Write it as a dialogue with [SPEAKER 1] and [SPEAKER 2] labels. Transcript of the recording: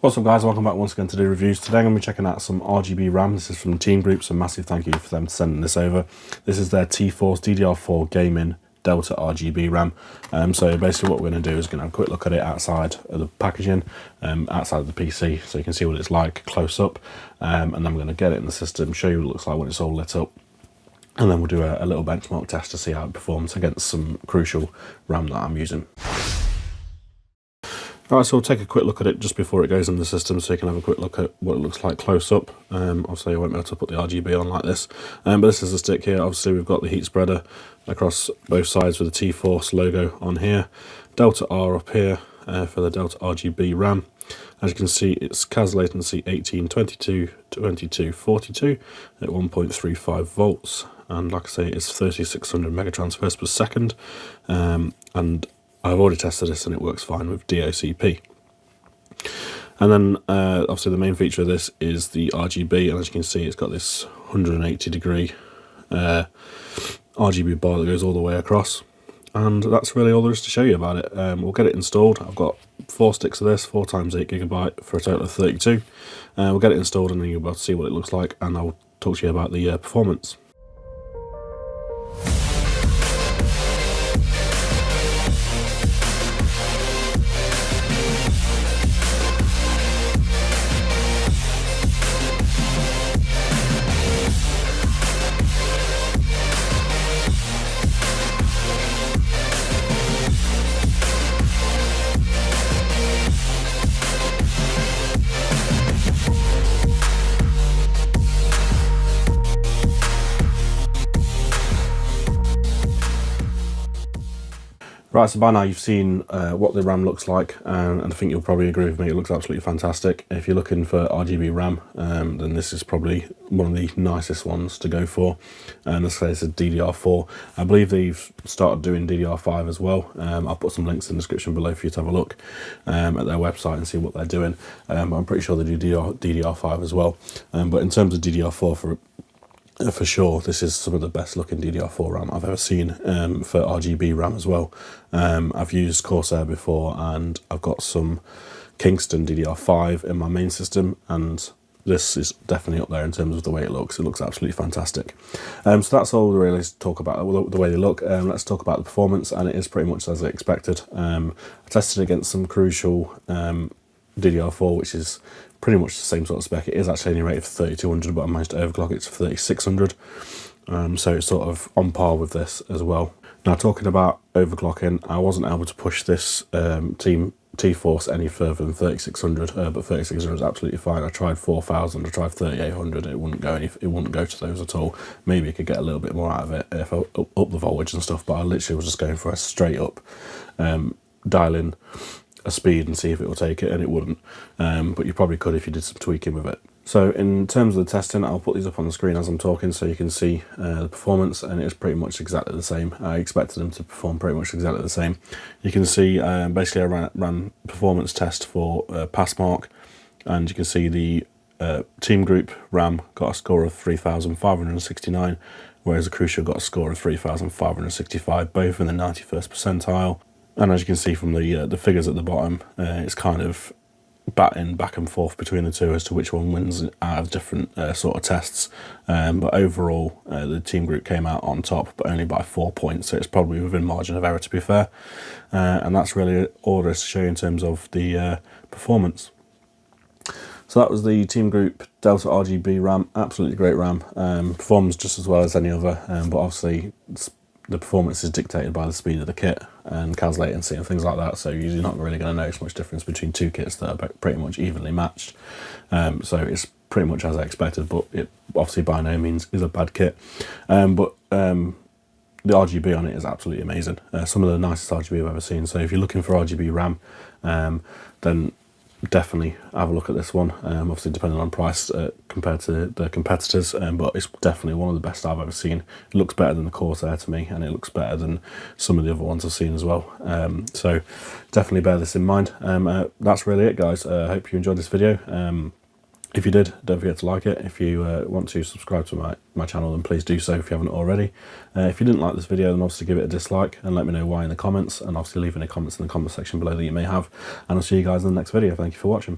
[SPEAKER 1] What's up guys, welcome back once again to do reviews. Today I'm going to be checking out some RGB RAM. This is from TeamGroup, so massive thank you for them sending this over. This is their T-Force DDR4 Gaming Delta RGB RAM. So basically what we're going to do is going to have a quick look at it outside of the packaging, outside of the PC, so you can see what it's like close up. And then we're going to get it in the system, show you what it looks like when it's all lit up. And then we'll do a little benchmark test to see how it performs against some crucial RAM that I'm using. Alright, so we'll take a quick look at it just before it goes in the system so you can have a quick look at what it looks like close up. Obviously I won't be able to put the RGB on like this, but this is the stick here. Obviously we've got the heat spreader across both sides with the T-Force logo on here. Delta R up here for the Delta RGB RAM. As you can see, it's CAS latency 1822 to 2242 at 1.35 volts, and like I say, it's 3600 megatransfers per second, and I've already tested this and it works fine with DOCP. And then obviously the main feature of this is the RGB, and as you can see it's got this 180 degree RGB bar that goes all the way across, and that's really all there is to show you about it. We'll get it installed. I've got 4 sticks of this, 4 times 8 GB for a total of 32. We'll get it installed and then you'll be able to see what it looks like, and I'll talk to you about the performance. Right, so by now you've seen what the RAM looks like, and I think you'll probably agree with me, it looks absolutely fantastic. If you're looking for RGB RAM, then this is probably one of the nicest ones to go for. Let's say it's a DDR4. I believe they've started doing DDR5 as well. I'll put some links in the description below for you to have a look at their website and see what they're doing. But I'm pretty sure they do DDR5 as well. But in terms of DDR4, for sure, this is some of the best looking DDR4 RAM I've ever seen for RGB RAM as well. I've used Corsair before, and I've got some Kingston DDR5 in my main system, and this is definitely up there in terms of the way it looks. It looks absolutely fantastic. So that's all really to talk about the way they look. Let's talk about the performance, and it is pretty much as I expected. I tested against some crucial DDR4, which is pretty much the same sort of spec. It is actually only rated for 3200, but I managed to overclock it to 3600. So it's sort of on par with this as well. Now, talking about overclocking, I wasn't able to push this T-Force any further than 3600, but 3600 is absolutely fine. I tried 4000, I tried 3800, it wouldn't go to those at all. Maybe I could get a little bit more out of it if I up the voltage and stuff, but I literally was just going for a straight up dial in a speed and see if it will take it, and it wouldn't. But you probably could if you did some tweaking with it. So in terms of the testing, I'll put these up on the screen as I'm talking so you can see the performance, and it's pretty much exactly the same. I expected them to perform pretty much exactly the same. You can see basically I ran performance test for Passmark, and you can see the TeamGroup RAM got a score of 3569, whereas the Crucial got a score of 3565, both in the 91st percentile. And as you can see from the figures at the bottom, it's kind of batting back and forth between the two as to which one wins out of different sort of tests. But overall, the TeamGroup came out on top, but only by 4 points, so it's probably within margin of error, to be fair. And that's really all there is to show you in terms of the performance. So that was the TeamGroup Delta RGB RAM, absolutely great RAM. Performs just as well as any other, but obviously the performance is dictated by the speed of the kit and CAS latency and things like that, so you're not really going to notice much difference between two kits that are pretty much evenly matched. So it's pretty much as I expected, but it obviously by no means is a bad kit. But the RGB on it is absolutely amazing. Some of the nicest RGB I've ever seen. So if you're looking for RGB RAM, then definitely have a look at this one. Obviously depending on price compared to the competitors, but it's definitely one of the best I've ever seen. It looks better than the Corsair to me, and it looks better than some of the other ones I've seen as well. So definitely bear this in mind. That's really it, guys. I hope you enjoyed this video. If you did, don't forget to like it. If you want to subscribe to my channel, then please do so if you haven't already. If you didn't like this video, then obviously give it a dislike and let me know why in the comments, and obviously leave any comments in the comment section below that you may have. And I'll see you guys in the next video. Thank you for watching.